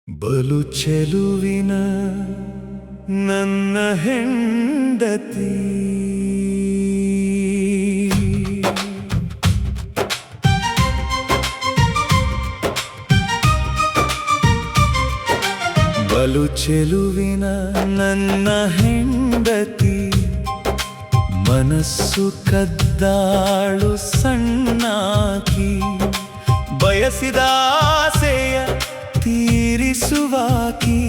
ಬಲು ಚೆಲುವಿನ ನನ್ನ ಹೆಂಡತಿ ಬಲು ಚೆಲುವಿನ ನನ್ನ ಹೆಂಡತಿ ಮನಸ್ಸು ಕದ್ದಾಳು ಸಣ್ಣಾಕಿ ಬಯಸಿದ ಆಸೆಯ ತೀರಿಸುವಾಕಿ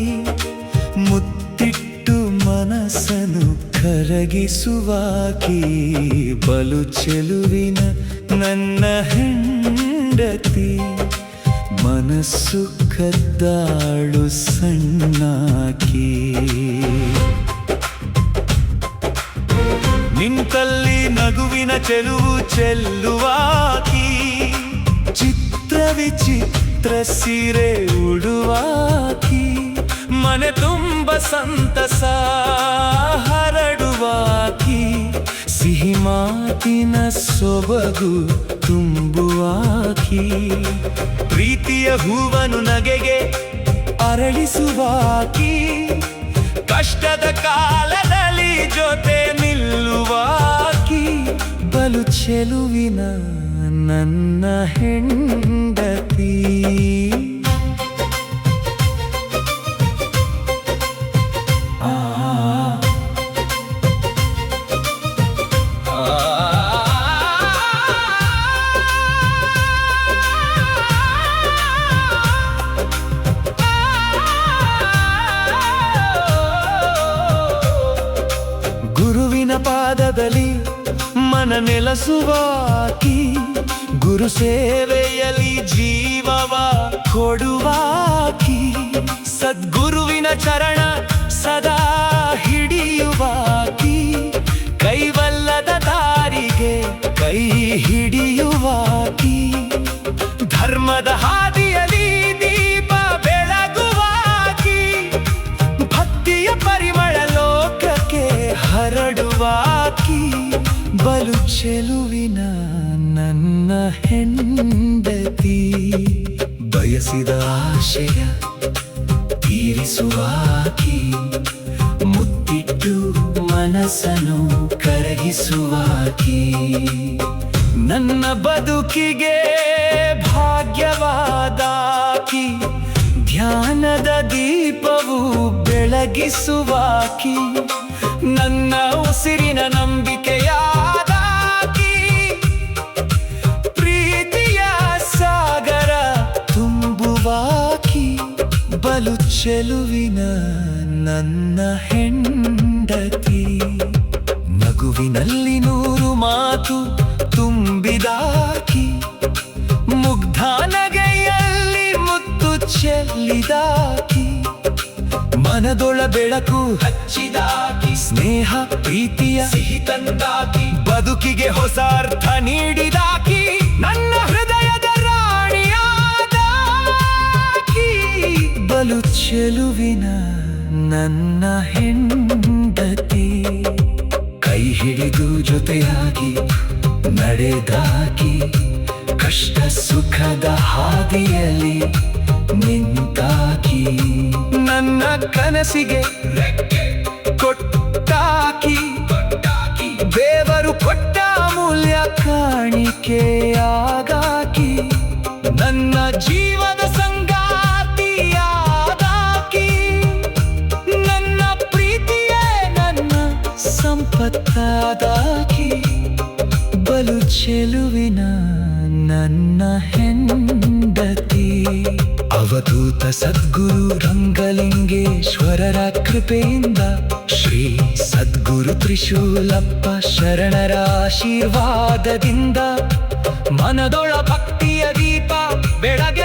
ಮುತ್ತಿಟ್ಟು ಮನಸ್ಸನ್ನು ಕರಗಿಸುವಾಕಿ ಬಲು ಚೆಲುವಿನ ನನ್ನ ಹೆಂಡತಿ ಮನಸ್ಸು ಕದ್ದಾಳು ಸಣ್ಣಾಕಿ ನಿಂತಲ್ಲಿ ನಗುವಿನ ಚೆಲುವು ಚೆಲ್ಲುವಾಕಿ ಚಿತ್ರ ವಿಚಿತ್ರ ಸೀರೆ ಉಡುವಾಕಿ ಮನೆ ತುಂಬ ಸಂತಸ ಹರಡುವಾಕಿ ಸಿಹಿ ಮಾತಿನ ಸೊಬಗು ತುಂಬುವಾಕಿ ಪ್ರೀತಿಯ ಹೂವನು ನಗೆಗೆ ಅರಳಿಸುವಾಕಿ ಕಷ್ಟದ ಕಾಲದಲ್ಲಿ ಜೊತೆ ನಿಲ್ಲುವಾಕಿ ಬಲು ಚೆಲುವಿನ ನನ್ನ ಹೆಂಡತಿ ಗುರುವಿನ ಪಾದದಲ್ಲಿ ಮನ ನೆಲೆಸುವಾಕಿ ಗುರು ಸೇವೆಯಲ್ಲಿ ಜೀವವ ಕೊಡುವಾಕಿ ಸದ್ಗುರುವಿನ ಚರಣ ಸದಾ ಹಿಡಿಯುವಾಕಿ ಕೈವಲ್ಲದ ದಾರಿಗೆ ಕೈ ಹಿಡಿಯುವಾಕಿ ಧರ್ಮದ ಹಾದಿಯಲ್ಲಿ ದೀಪ ಬೆಳಗುವಾಕಿ ಭಕ್ತಿಯ ಪರಿಮಳ ಲೋಕಕ್ಕೆ ಹರಡುವಾಕಿ ಬಲು ಚೆಲುವಿನ ನನ್ನ ಹೆಂಡತಿ ಬಯಸಿದ ಆಶಯ ತೀರಿಸುವಾಕಿ ಮುತ್ತಿಟ್ಟು ಮನಸ್ಸನ್ನು ಕರಗಿಸುವಾಕಿ ನನ್ನ ಬದುಕಿಗೆ ಭಾಗ್ಯವಾದಾಕಿ ಧ್ಯಾನದ ದೀಪವು ಬೆಳಗಿಸುವಾಕಿ ನನ್ನ ಉಸಿರಿನ ನಂಬಿಕೆಯಾದಾಕಿ ಪ್ರೀತಿಯ ಸಾಗರ ತುಂಬುವಾಕಿ ಬಲು ಚೆಲುವಿನ ನನ್ನ ಹೆಂಡತಿ ನಗುವಿನಲ್ಲಿ ನೂರು ಮಾತು ತುಂಬಿದಾಕಿ ಮುಗ್ಧ ನಗೆಯಲ್ಲಿ ಮುತ್ತು ಚೆಲ್ಲಿದಾಕಿ ಮನದೊಳ ಬೆಳಕು ಹಚ್ಚಿದಾಕಿ ಸ್ನೇಹ ಪ್ರೀತಿಯ ಸಿಹಿ ತಂದಾಕಿ ಬದುಕಿಗೆ ಹೊಸ ಅರ್ಥ ನೀಡಿದಾಕಿ ನನ್ನ ಹೃದಯದ ರಾಣಿಯಾದಾಕಿ ಬಲು ಚೆಲುವಿನ ನನ್ನ ಹೆಂಡತಿ ಕೈ ಹಿಡಿದು ಜೊತೆಯಾಗಿ ನಡೆದಾಕಿ ಕಷ್ಟ ಸುಖದ ಹಾದಿಯಲ್ಲಿ ನಿಂತಾಕಿ ನನ್ನ ಕನಸಿಗೆ ಕೊಟ್ಟಾಕಿ ದೇವರು ಕೊಟ್ಟ ಅಮೂಲ್ಯ ಕಾಣಿಕೆಯಾಗಾಕಿ ನನ್ನ ಜೀವದ ಸಂಗಾತಿಯಾದಾಕಿ ನನ್ನ ಪ್ರೀತಿಯೇ ನನ್ನ ಸಂಪತ್ತಾದಾಕಿ ಬಲು ಚೆಲುವಿನ ನನ್ನ ಹೆಂಡತಿ ಅವಧೂತ ಸದ್ಗುರು ರಂಗಲಿಂಗೇಶ್ವರರ ಕೃಪೆಯಿಂದ ಶ್ರೀ ಸದ್ಗುರು ತ್ರಿಶೂಲಪ್ಪ ಶರಣರ ಆಶೀರ್ವಾದದಿಂದ ಮನದೊಳ ಭಕ್ತಿಯ ದೀಪ ಬೆಳಗ್ಗೆ